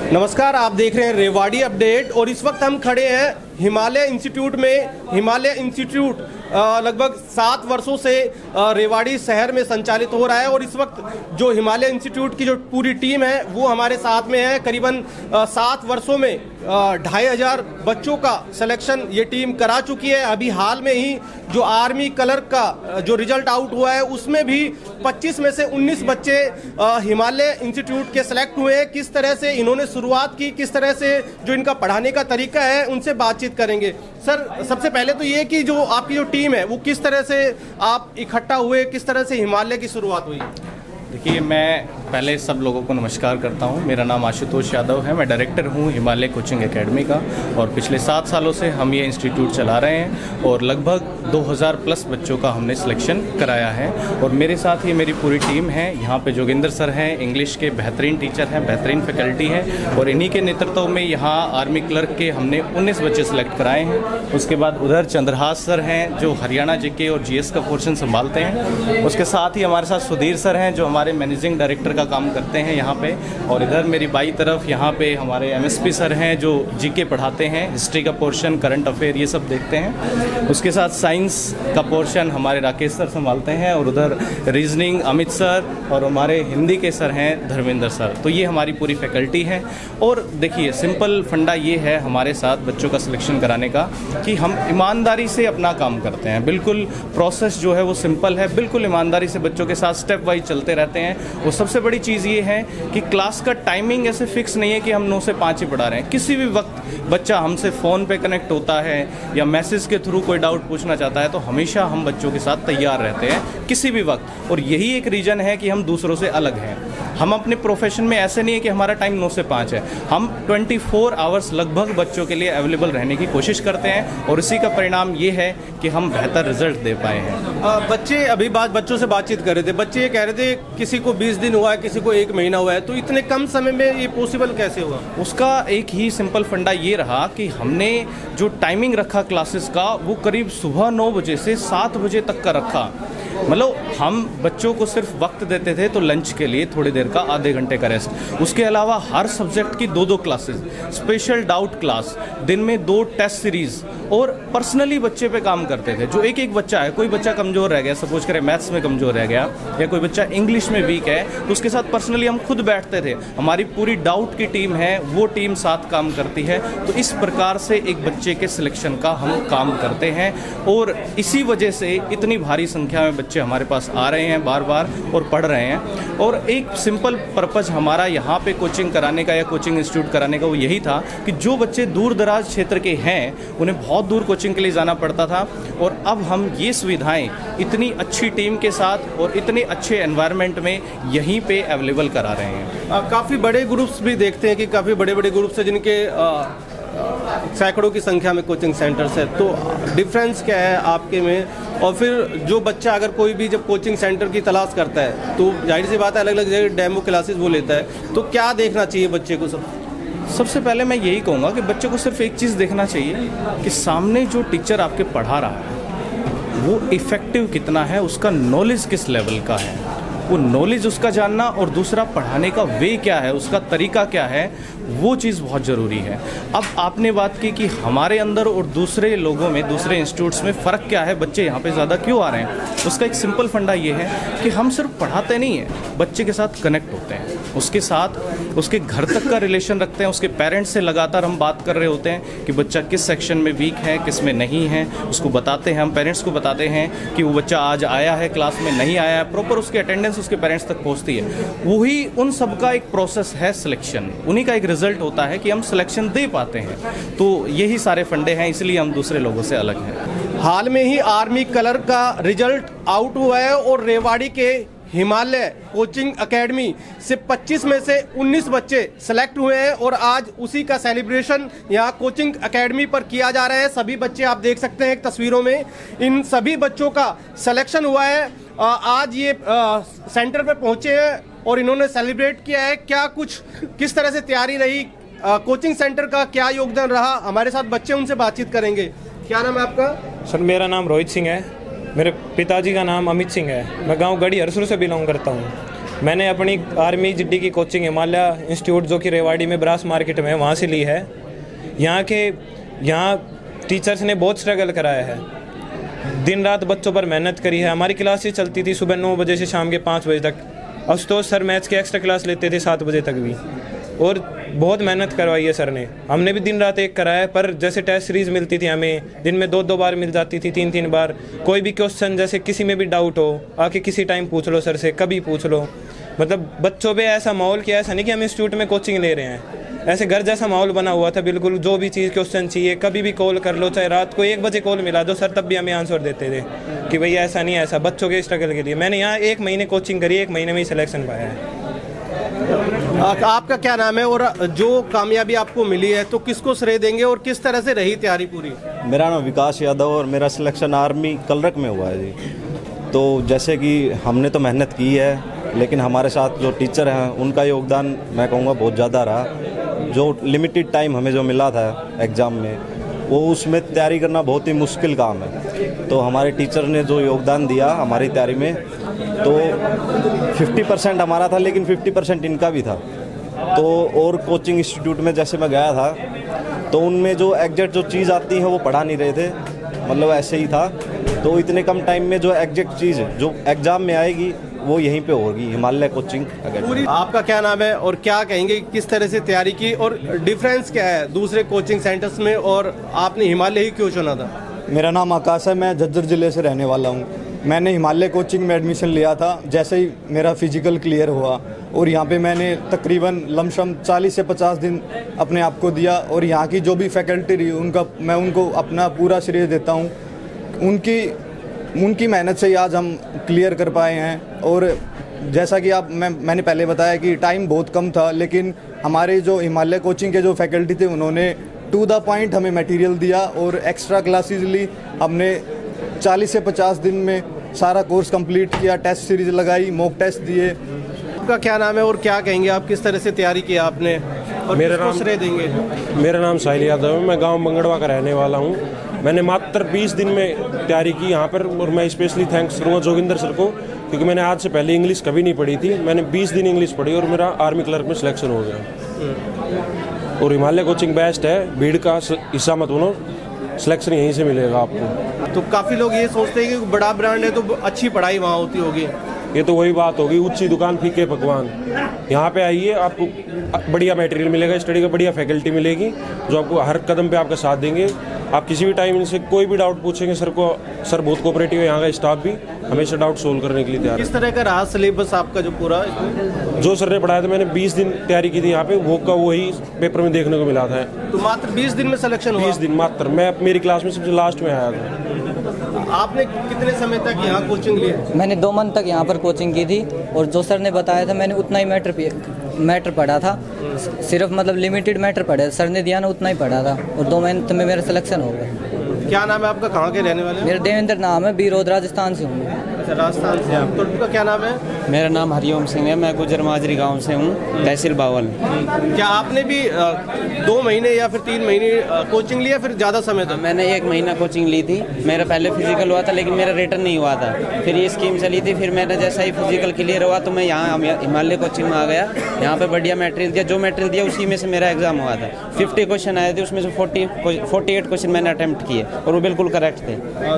नमस्कार, आप देख रहे हैं रेवाड़ी अपडेट और इस वक्त हम खड़े हैं हिमालय इंस्टीट्यूट में। हिमालय इंस्टीट्यूट लगभग 7 वर्षों से रेवाड़ी शहर में संचालित हो रहा है और इस वक्त जो हिमालय इंस्टीट्यूट की जो पूरी टीम है वो हमारे साथ में है। करीबन 7 वर्षों में 2500 बच्चों का सिलेक्शन ये टीम करा चुकी है। अभी हाल में ही जो आर्मी कलर का जो रिजल्ट आउट हुआ है उसमें भी 25 में से 19 बच्चे हिमालय इंस्टीट्यूट के सिलेक्ट हुए हैं। किस तरह से इन्होंने शुरुआत की, किस तरह से जो इनका पढ़ाने का तरीका है, उनसे बातचीत करेंगे। सर, सबसे पहले तो ये कि जो आपकी जो टीम है वो किस तरह से आप इकट्ठा हुए, किस तरह से हिमालय की शुरुआत हुई? देखिए, मैं पहले सब लोगों को नमस्कार करता हूं। मेरा नाम आशुतोष यादव है। मैं डायरेक्टर हूं हिमालय कोचिंग एकेडमी का और पिछले 7 सालों से हम ये इंस्टीट्यूट चला रहे हैं और लगभग 2000 प्लस बच्चों का हमने सिलेक्शन कराया है। और मेरे साथ ही मेरी पूरी टीम है। यहाँ पे जोगिंदर सर हैं, इंग्लिश के बेहतरीन टीचर हैं, बेहतरीन फैकल्टी है और इन्हीं के नेतृत्व में यहाँ आर्मी क्लर्क के हमने 19 बच्चे सेलेक्ट कराए हैं। उसके बाद उधर चंद्रहास सर हैं जो हरियाणा जीके और जीएस का पोर्शन संभालते हैं। उसके साथ ही हमारे साथ सुधीर सर हैं जो हमारे मैनेजिंग डायरेक्टर का काम करते हैं यहाँ पे। और इधर मेरी बाई तरफ यहाँ पे हमारे एमएसपी सर हैं जो जीके पढ़ाते हैं, हिस्ट्री का पोर्शन, करंट अफेयर ये सब देखते हैं। उसके साथ साइंस का पोर्शन हमारे राकेश सर संभालते हैं और उधर रीजनिंग अमित सर और हमारे हिंदी के सर हैं धर्मेंद्र सर। तो ये हमारी पूरी फैकल्टी है। और देखिए, सिंपल फंडा ये है हमारे साथ बच्चों का सिलेक्शन कराने का कि हम ईमानदारी से अपना काम करते हैं। बिल्कुल प्रोसेस जो है वो सिंपल है, बिल्कुल ईमानदारी से बच्चों के साथ स्टेप वाइज चलते रहते हैं। और सबसे बड़ी चीज़ ये है कि क्लास का टाइमिंग ऐसे फिक्स नहीं है कि हम 9 से 5 ही पढ़ा रहे हैं। किसी भी वक्त बच्चा हमसे फ़ोन पे कनेक्ट होता है या मैसेज के थ्रू कोई डाउट पूछना चाहता है तो हमेशा हम बच्चों के साथ तैयार रहते हैं किसी भी वक्त। और यही एक रीज़न है कि हम दूसरों से अलग हैं। हम अपने प्रोफेशन में ऐसे नहीं है कि हमारा टाइम 9 से 5 है। हम 24 आवर्स लगभग बच्चों के लिए अवेलेबल रहने की कोशिश करते हैं और इसी का परिणाम ये है कि हम बेहतर रिजल्ट दे पाए हैं। बच्चों से बातचीत कर रहे थे, बच्चे ये कह रहे थे किसी को 20 दिन हुआ है, किसी को 1 महीना हुआ है, तो इतने कम समय में ये पॉसिबल कैसे हुआ? उसका एक ही सिंपल फंडा ये रहा कि हमने जो टाइमिंग रखा क्लासेस का वो करीब सुबह 9 बजे से 7 बजे तक का रखा। मतलब हम बच्चों को सिर्फ वक्त देते थे तो लंच के लिए थोड़ी देर का आधे घंटे का रेस्ट। उसके अलावा हर सब्जेक्ट की 2-2 क्लासेस, स्पेशल डाउट क्लास, दिन में 2 टेस्ट सीरीज और पर्सनली बच्चे पे काम करते थे। जो एक बच्चा है, कोई बच्चा कमज़ोर रह गया, सपोज करें मैथ्स में कमज़ोर रह गया या कोई बच्चा इंग्लिश में वीक है तो उसके साथ पर्सनली हम खुद बैठते थे। हमारी पूरी डाउट की टीम है, वो टीम साथ काम करती है। तो इस प्रकार से एक बच्चे के सिलेक्शन का हम काम करते हैं और इसी वजह से इतनी भारी संख्या में बच्चे हमारे पास आ रहे हैं बार बार और पढ़ रहे हैं। और एक सिंपल पर्पज़ हमारा यहाँ पे कोचिंग कराने का या कोचिंग इंस्टीट्यूट कराने का वो यही था कि जो बच्चे दूर दराज क्षेत्र के हैं उन्हें बहुत दूर कोचिंग के लिए जाना पड़ता था और अब हम ये सुविधाएं इतनी अच्छी टीम के साथ और इतने अच्छे एनवायरनमेंट में यहीं पे अवेलेबल करा रहे हैं। काफ़ी बड़े ग्रुप्स भी देखते हैं कि काफ़ी बड़े बड़े ग्रुप्स हैं जिनके सैकड़ों की संख्या में कोचिंग सेंटर्स है, तो डिफरेंस क्या है आपके में? और फिर जो बच्चा अगर कोई भी जब कोचिंग सेंटर की तलाश करता है तो जाहिर सी बात है अलग अलग जगह डेमो क्लासेस वो लेता है, तो क्या देखना चाहिए बच्चे को? सबसे पहले मैं यही कहूँगा कि बच्चे को सिर्फ एक चीज़ देखना चाहिए कि सामने जो टीचर आपके पढ़ा रहा है वो इफ़ेक्टिव कितना है, उसका नॉलेज किस लेवल का है, वो नॉलेज उसका जानना और दूसरा पढ़ाने का वे क्या है, उसका तरीका क्या है, वो चीज़ बहुत ज़रूरी है। अब आपने बात की कि हमारे अंदर और दूसरे लोगों में, दूसरे इंस्टीट्यूट्स में फ़र्क क्या है, बच्चे यहाँ पे ज़्यादा क्यों आ रहे हैं? उसका एक सिंपल फंडा ये है कि हम सिर्फ पढ़ाते नहीं हैं, बच्चे के साथ कनेक्ट होते हैं, उसके साथ उसके घर तक का रिलेशन रखते हैं, उसके पेरेंट्स से लगातार हम बात कर रहे होते हैं कि बच्चा किस सेक्शन में वीक है, किस में नहीं है, उसको बताते हैं, हम पेरेंट्स को बताते हैं कि वो बच्चा आज आया है, क्लास में नहीं आया है, प्रॉपर उसकी अटेंडेंस उसके पेरेंट्स तक पहुँचती है। वही उन सब का एक प्रोसेस है सिलेक्शन, उन्हीं का एक रिजल्ट होता है कि हम सिलेक्शन दे पाते हैं। तो यही सारे फंडे हैं, इसलिए हम दूसरे लोगों से अलग हैं। हाल में ही आर्मी कलर का रिजल्ट आउट हुआ है और रेवाड़ी के हिमालय कोचिंग एकेडमी से 25 में से 19 बच्चे सेलेक्ट हुए हैं और आज उसी का सेलिब्रेशन यहाँ कोचिंग एकेडमी पर किया जा रहा है। सभी बच्चे आप देख सकते हैं तस्वीरों में, इन सभी बच्चों का सिलेक्शन हुआ है। आज ये सेंटर पे पहुँचे हैं और इन्होंने सेलिब्रेट किया है। क्या कुछ किस तरह से तैयारी रही, कोचिंग सेंटर का क्या योगदान रहा, हमारे साथ बच्चे उनसे बातचीत करेंगे। क्या नाम है आपका? सर, मेरा नाम रोहित सिंह है। मेरे पिताजी का नाम अमित सिंह है। मैं गांव गढ़ी हरसुर से बिलोंग करता हूं। मैंने अपनी आर्मी जीडी की कोचिंग हिमालय इंस्टीट्यूट जो कि रेवाड़ी में ब्रास मार्केट में है वहाँ से ली है। यहाँ टीचर्स ने बहुत स्ट्रगल कराया है, दिन रात बच्चों पर मेहनत करी है। हमारी क्लासेस चलती थी सुबह 9 बजे से शाम के 5 बजे तक। आशुतोष सर मैथ्स के एक्स्ट्रा क्लास लेते थे 7 बजे तक भी, और बहुत मेहनत करवाई है सर ने। हमने भी दिन रात एक कराया, पर जैसे टेस्ट सीरीज मिलती थी हमें दिन में 2-2 बार मिल जाती थी, 3-3 बार। कोई भी क्वेश्चन जैसे किसी में भी डाउट हो आके किसी टाइम पूछ लो सर से, कभी पूछ लो। मतलब बच्चों पे ऐसा माहौल किया, ऐसा नहीं कि हम इंस्टीट्यूट में कोचिंग ले रहे हैं, ऐसे घर जैसा माहौल बना हुआ था बिल्कुल। जो भी चीज़ क्वेश्चन चाहिए कभी भी कॉल कर लो, चाहे रात को 1 बजे कॉल मिला दो सर, तब भी हमें आंसर देते थे कि भैया ऐसा नहीं, ऐसा बच्चों के स्ट्रगल के लिए। मैंने यहाँ 1 महीने कोचिंग करी, 1 महीने में ही सिलेक्शन पाया है। आपका क्या नाम है और जो कामयाबी आपको मिली है तो किसको श्रेय देंगे और किस तरह से रही तैयारी पूरी? मेरा नाम विकास यादव और मेरा सिलेक्शन आर्मी कलरक में हुआ है जी। तो जैसे कि हमने तो मेहनत की है, लेकिन हमारे साथ जो टीचर हैं उनका योगदान मैं कहूँगा बहुत ज़्यादा रहा। जो लिमिटेड टाइम हमें जो मिला था एग्ज़ाम में, वो उसमें तैयारी करना बहुत ही मुश्किल काम है। तो हमारे टीचर ने जो योगदान दिया हमारी तैयारी में, तो 50% हमारा था, लेकिन 50% इनका भी था। तो और कोचिंग इंस्टीट्यूट में जैसे मैं गया था तो उनमें जो एग्जैक्ट जो चीज़ आती है वो पढ़ा नहीं रहे थे, मतलब ऐसे ही था। तो इतने कम टाइम में जो एग्जैक्ट चीज़ जो एग्ज़ाम में आएगी वो यहीं पे होगी, हिमालय कोचिंग अकेडमी। आपका क्या नाम है और क्या कहेंगे किस तरह से तैयारी की और डिफरेंस क्या है दूसरे कोचिंग सेंटर्स में, और आपने हिमालय ही क्यों चुना था? मेरा नाम आकाश है, मैं झज्जर ज़िले से रहने वाला हूँ। मैंने हिमालय कोचिंग में एडमिशन लिया था जैसे ही मेरा फिजिकल क्लियर हुआ, और यहाँ पे मैंने तकरीबन लमसम 40 से 50 दिन अपने आप को दिया। और यहाँ की जो भी फैकल्टी रही मैं उनको अपना पूरा श्रेय देता हूँ। उनकी मेहनत से ही आज हम क्लियर कर पाए हैं। और जैसा कि मैंने पहले बताया कि टाइम बहुत कम था, लेकिन हमारे जो हिमालय कोचिंग के जो फैकल्टी थे उन्होंने टू द पॉइंट हमें मटेरियल दिया और एक्स्ट्रा क्लासेस ली। हमने 40 से 50 दिन में सारा कोर्स कंप्लीट किया, टेस्ट सीरीज लगाई, मॉक टेस्ट दिए। आपका क्या नाम है और क्या कहेंगे आप किस तरह से तैयारी की आपने और किसको श्रेय देंगे? मेरा नाम साहिल यादव है, मैं गांव मंगड़वा का रहने वाला हूं। मैंने मात्र 20 दिन में तैयारी की यहाँ पर, और मैं स्पेशली थैंक्स करूँगा जोगिंदर सर को, क्योंकि मैंने आज से पहले इंग्लिश कभी नहीं पढ़ी थी। मैंने 20 दिन इंग्लिश पढ़ी और मेरा आर्मी क्लर्क में सिलेक्शन हो गया। और हिमालय कोचिंग बेस्ट है, भीड़ का हिस्सा मत बनो, सिलेक्शन यहीं से मिलेगा आपको। तो काफ़ी लोग ये सोचते हैं कि बड़ा ब्रांड है तो अच्छी पढ़ाई वहाँ होती होगी। ये तो वही बात होगी, ऊंची दुकान फीके पकवान। यहाँ पे आइए, आपको बढ़िया मटेरियल मिलेगा, स्टडी का बढ़िया फैकल्टी मिलेगी जो आपको हर कदम पे आपका साथ देंगे। आप किसी भी टाइम इनसे कोई भी डाउट पूछेंगे सर बहुत कोऑपरेटिव है। यहाँ का स्टाफ भी हमेशा डाउट सोल्व करने के लिए तैयार है। किस तरह का रहा सिलेबस आपका जो पूरा? जो सर ने पढ़ाया था, मैंने 20 दिन तैयारी की थी यहाँ पे, वो का वही पेपर में देखने को मिला था। तो मात्र 20 दिन में सिलेक्शन हुआ? 20 दिन मात्र। मैं मेरी क्लास में सबसे लास्ट में आया था। आपने कितने समय तक यहाँ कोचिंग ली? मैंने 2 मंथ तक यहाँ पर कोचिंग की थी, और जो सर ने बताया था मैंने उतना ही मैटर पढ़ा था। सिर्फ मतलब लिमिटेड मैटर पढ़े, सर ने दिया ना उतना ही पढ़ा था, और 2 मंथ में मेरा सिलेक्शन हो गया। क्या नाम है आपका, कहाँ के रहने वाले? मेरा देवेंद्र नाम है, बीरोद राजस्थान से हूँ। अच्छा, राजस्थान से आप। तो आपका क्या नाम है? मेरा नाम हरिओम सिंह है, मैं गुजर माजरी गांव से हूँ, तहसील बावल। क्या आपने भी 2 महीने या फिर 3 महीने कोचिंग लिया, फिर ज़्यादा समय था? मैंने 1 महीना कोचिंग ली थी। मेरा पहले फिजिकल हुआ था, लेकिन मेरा रिटर्न नहीं हुआ था। फिर ये स्कीम चली थी, फिर मैंने जैसा ही फिजिकल क्लियर हुआ तो मैं यहाँ हिमालय कोचिंग में आ गया। यहाँ पे बढ़िया मटेरियल दिया, जो मटेरियल दिया उसी में से मेरा एग्जाम हुआ था। 50 क्वेश्चन आए थे, उसमें से 48 क्वेश्चन मैंने अटेम्प्ट किए और वो बिल्कुल करेक्ट थे।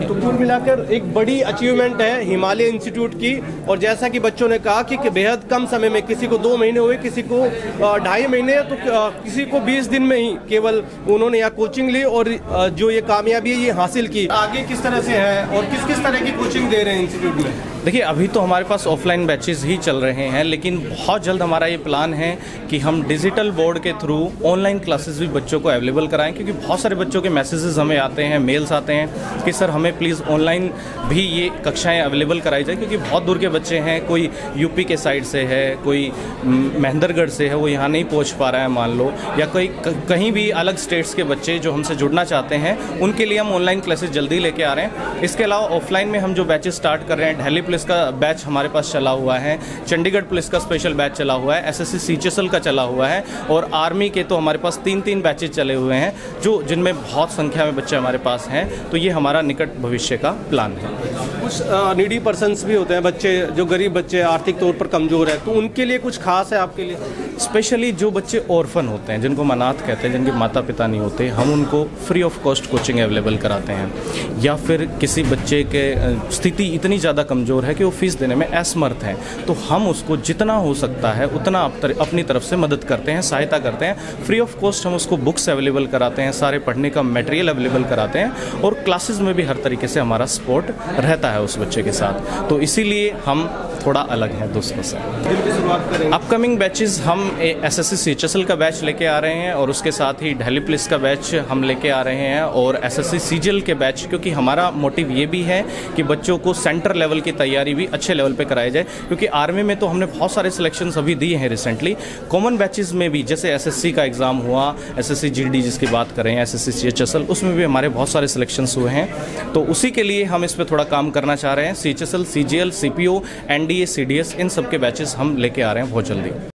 तो कुल मिलाकर एक बड़ी अचीवमेंट है हिमालय इंस्टीट्यूट की। और जैसा कि बच्चों ने कहा कि बेहद कम समय में, किसी को 2 महीने हुए, किसी को 2.5 महीने, तो किसी को 20 दिन में ही केवल उन्होंने यहाँ कोचिंग ली और जो ये कामयाबी है ये हासिल की। आगे किस तरह से है और किस किस तरह की कोचिंग दे रहे हैं इंस्टीट्यूट में? देखिए, अभी तो हमारे पास ऑफलाइन बैचेस ही चल रहे हैं, लेकिन बहुत जल्द हमारा ये प्लान है कि हम डिजिटल बोर्ड के थ्रू ऑनलाइन क्लासेस भी बच्चों को अवेलेबल कराएं, क्योंकि बहुत सारे बच्चों के मैसेजेस हमें आते हैं, मेल्स आते हैं कि सर हमें प्लीज़ ऑनलाइन भी ये कक्षाएं अवेलेबल कराई जाए, क्योंकि बहुत दूर के बच्चे हैं, कोई यूपी के साइड से है, कोई महेंद्रगढ़ से है, वो यहाँ नहीं पहुँच पा रहा है मान लो, या कोई कहीं भी अलग स्टेट्स के बच्चे जो हमसे जुड़ना चाहते हैं, उनके लिए हम ऑनलाइन क्लासेस जल्दी लेके आ रहे हैं। इसके अलावा ऑफलाइन में हम जो बैचेस स्टार्ट कर रहे हैं, दिल्ली पुलिस का बैच हमारे पास चला हुआ है, चंडीगढ़ पुलिस का स्पेशल बैच चला हुआ है, एसएससी सीएचएसएल का चला हुआ है, और आर्मी के तो हमारे पास 3 बैचेस चले हुए हैं, जिनमें बहुत संख्या में बच्चे हमारे पास हैं। तो ये हमारा निकट भविष्य का प्लान है। कुछ नीडी नीडी पर्सन्स भी होते हैं, बच्चे जो गरीब बच्चे आर्थिक तौर पर कमज़ोर है, तो उनके लिए कुछ खास है आपके लिए? स्पेशली जो बच्चे ऑर्फन होते हैं, जिनको अनाथ कहते हैं, जिनके माता पिता नहीं होते, हम उनको free of cost coaching available कराते हैं। या फिर किसी बच्चे के स्थिति इतनी ज़्यादा कमज़ोर है कि वो फीस देने में असमर्थ है, तो हम उसको जितना हो सकता है उतना अपनी तरफ से मदद करते हैं, सहायता करते हैं। फ्री ऑफ कॉस्ट हम उसको बुक्स अवेलेबल कराते हैं, सारे पढ़ने का मटेरियल अवेलेबल कराते हैं, और क्लासेस में भी हर तरीके से हमारा सपोर्ट रहता है उस बच्चे के साथ। तो इसीलिए हम थोड़ा अलग हैं दूसरों से। शुरुआत करेंगे अपकमिंग बैचेस हम SSC CHSL का बैच लेके आ रहे हैं, और उसके साथ ही दिल्ली पुलिस का बैच हम लेके आ रहे हैं, और SSC CGL के बैच, क्योंकि हमारा मोटिव ये भी है कि बच्चों को सेंटर लेवल की तैयारी भी अच्छे लेवल पे कराई जाए। क्योंकि आर्मी में तो हमने बहुत सारे सिलेक्शंस अभी दिए हैं रिसेंटली, कॉमन बैचेस में भी जैसे SSC का एग्ज़ाम हुआ, SSC GD जिसकी बात करें, SSC CHSL, उसमें भी हमारे बहुत सारे सिलेक्शंस हुए हैं। तो उसी के लिए हम इस पर थोड़ा काम करना चाह रहे हैं। CHSL, CGL, CPO, NDA, CDS, इन सब के बैचेस हम लेके आ रहे हैं बहुत जल्दी।